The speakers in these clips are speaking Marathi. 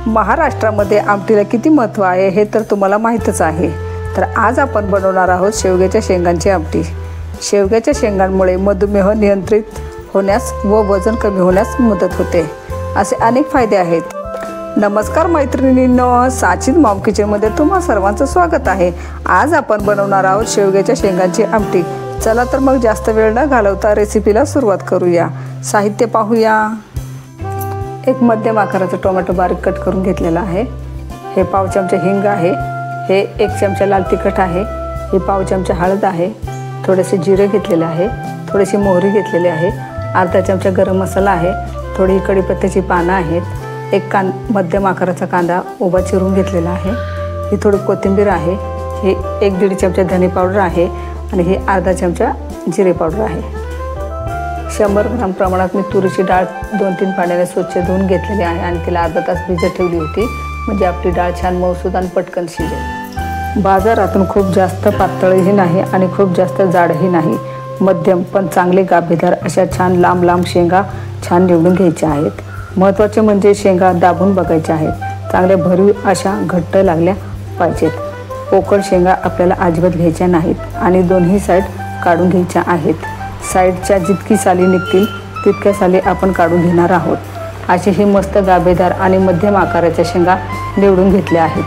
महाराष्ट्रामध्ये आमटीला किती महत्त्व आहे हे तर तुम्हाला माहीतच आहे। तर आज आपण बनवणार आहोत शेवग्याच्या शेंगांची आमटी। शेवग्याच्या शेंगांमुळे मधुमेह नियंत्रित होण्यास व वजन कमी होण्यास मदत होते, असे अनेक फायदे आहेत। नमस्कार मैत्रिणींनो, साचिद मॉम किचनमध्ये तुम्हा सर्वांचं स्वागत आहे। आज आपण बनवणार आहोत शेवग्याच्या शेंगांची आमटी। चला तर मग जास्त वेळ न घालवता रेसिपीला सुरुवात करूया। साहित्य पाहूया। एक मध्यम आकाराचा टोमॅटो बारीक कट करून घेतलेला आहे। हे पाव चमचा हिंग आहे, हे 1 चमचा लाल तिखट आहे, हे पाव चमचा हळद आहे, थोडेसे जिरे घेतलेले आहे, थोडीशी मोहरी घेतलेली आहे, अर्धा चमचा गरम मसाला आहे, थोडी कढीपत्त्याची पानं आहेत, एक मध्यम आकाराचा कांदा उभा चिरून घेतलेला आहे, ही थोडी कोथिंबीर आहे, हे 1-1.5 चमचा धने पावडर आहे आणि हे अर्धा चमचा जिरे पावडर आहे। 100 ग्राम प्रमाणात मी तुरीची डाळ 2-3 पाण्याने स्वच्छ धुवून घेतलेली आहे आणि तिला अर्धा तास भिजत ठेवली होती, म्हणजे आपली डाळ छान मऊसूद आणि पटकन शिजेल। बाजारातून खूप जास्त पातळही नाही आणि खूप जास्त जाडही नाही, मध्यम पण चांगले गाभेदार अशा छान लांब लांब शेंगा छान निवडून घ्यायच्या आहेत। महत्त्वाचे म्हणजे शेंगा दाबून बघायच्या आहेत, चांगल्या भरीव अशा घट्ट लागल्या पाहिजेत। पोकळ शेंगा आपल्याला अजिबात घ्यायच्या नाहीत आणि दोन्ही साईड काढून घ्यायच्या आहेत। साईडच्या जितकी साली निघतील तितक्या साली आपण काढून घेणार आहोत। अशी ही मस्त गाभेदार आणि मध्यम आकाराच्या शेंगा निवडून घेतल्या आहेत।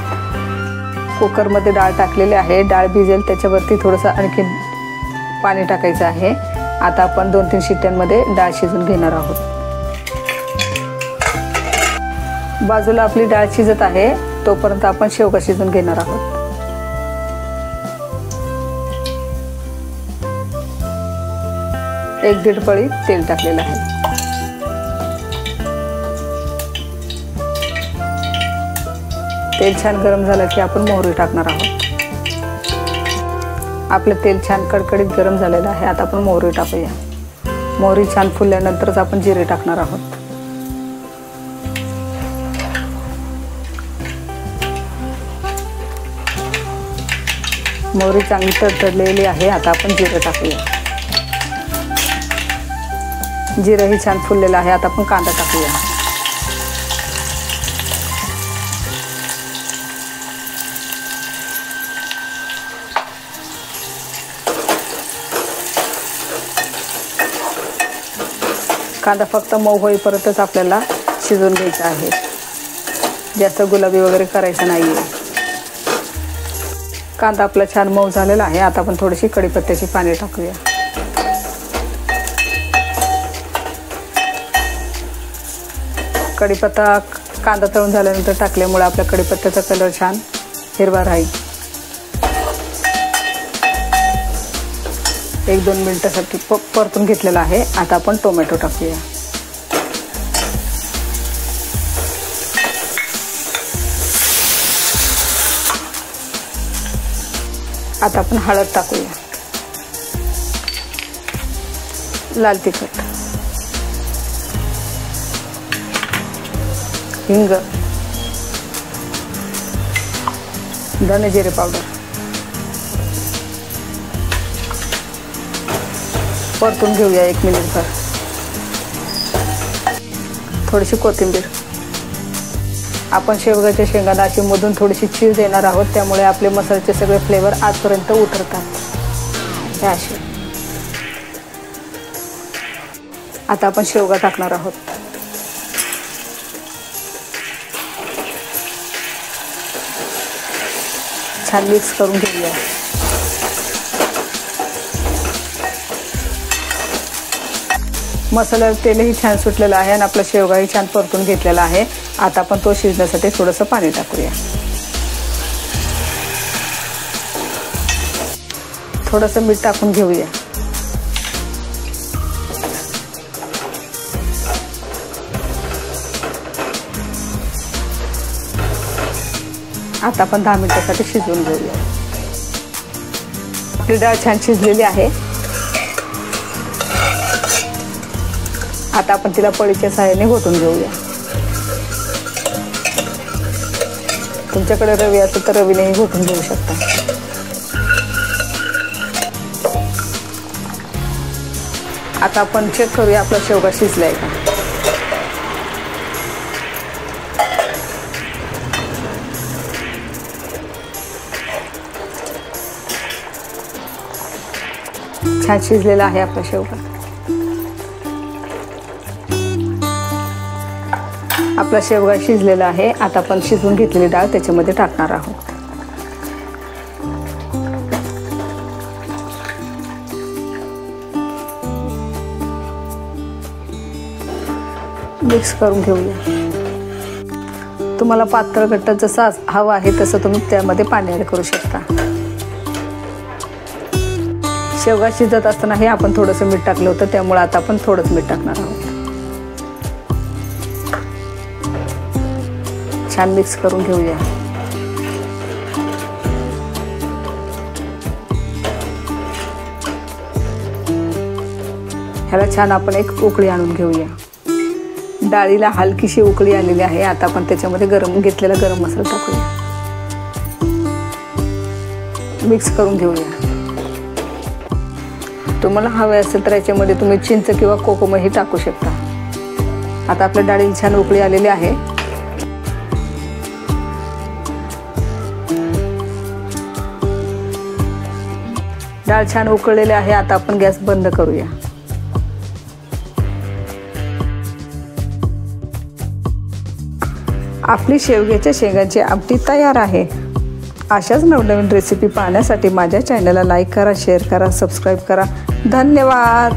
कुकरमध्ये डाळ टाकलेली आहे, डाळ भिजेल त्याच्यावरती थोडंसं आणखी पाणी टाकायचं आहे। आता आपण 2-3 शिट्ट्यांमध्ये डाळ शिजून घेणार आहोत। बाजूला आपली डाळ शिजत आहे, तोपर्यंत आपण शेवगा शिजून घेणार आहोत। 1-1.5 पळी तेल टाकलेलं आहे। तेल छान गरम झालं की आपण मोहरी टाकणार आहोत। आपलं तेल छान कडकडीत गरम झालेलं आहे, आता आपण मोहरी टाकूया। मोहरी छान फुलल्यानंतरच आपण जिरे टाकणार आहोत। मोहरी चांगली तडतडलेली आहे, आता आपण जिरे टाकूया। जिरंही छान फुललेलं आहे, आता आपण कांदा टाकूया। कांदा फक्त मऊ होईपर्यंतच आपल्याला शिजवून घ्यायचा आहे, जास्त गुलाबी वगैरे करायचं नाहीये। कांदा आपला छान मऊ झालेला आहे, आता आपण थोडीशी कढीपत्त्याची पाने टाकूया। कढीपत्ता कांदा तळून झाल्यानंतर टाकल्यामुळे आपल्या कढीपत्त्याचा कलर छान हिरवा राहील। 1-2 मिनिटांसाठी परतून घेतलेला आहे। आता आपण टोमॅटो टाकूया। आता आपण हळद टाकूया, लाल तिखट, हिंग, धने जिरे पावडर, परतून घेऊया 1 मिनिटभर। थोडीशी कोथिंबीर। आपण शेवग्याच्या शेंगांना अशी मधून थोडीशी चीर देणार आहोत, त्यामुळे आपले मसाल्याचे सगळे फ्लेवर आजपर्यंत उतरतात हे असे। आता आपण शेवगा टाकणार आहोत। छान मिक्स करून घेऊया। मसाल्यावर तेलही छान सुटलेलं आहे आणि आपला शेवगाही छान परतून घेतलेला आहे। आता आपण तो शिजण्यासाठी थोडंसं पाणी टाकूया। थोडंसं मीठ टाकून घेऊया। आता आपण 10 मिनिटांसाठी शिजवून घेऊया। आपली डाळ छान शिजलेली आहे। आता आपण तिला पळीच्या सहाय्याने घोटून घेऊया। तुमच्याकडे रवी असेल तर रवीनेही घोटून घेऊ शकता। आता आपण चेक करूया आपला शेवगा शिजलाय का। छान शिजलेला आहे आपला शेवगा। आपला शेवगा शिजलेला आहे। आता आपण शिजवून घेतलेली डाळ त्याच्यामध्ये टाकणार आहोत। मिक्स करून घेऊया। तुम्हाला पातळ घट्ट जसं हवं आहे तसं तुम्ही त्यामध्ये पाणी ॲड करू शकता। शेवगा शिजत असताना हे आपण थोडंसं मीठ टाकलं होतं, त्यामुळे आता आपण थोडंच मीठ टाकणार आहोत। छान मिक्स करून घेऊया। ह्याला छान आपण एक उकळी आणून घेऊया। डाळीला हलकीशी उकळी आलेली आहे। आता आपण त्याच्यामध्ये घेतलेला गरम मसाला टाकूया। मिक्स करून घेऊया। तुम्हाला हवे असेल तर याच्यामध्ये तुम्ही चिंच किंवा कोकमही टाकू शकता। आता आपल्या डाळीला छान उकळी आलेली आहे। डाळ छान उकळलेली आहे। आता आपण गॅस बंद करूया। आपली शेवग्याच्या शेंगांची आमटी तयार आहे। अशाच नवनवीन रेसिपी पाहण्यासाठी माझ्या चॅनलला लाईक करा, शेअर करा, सबस्क्राईब करा। धन्यवाद।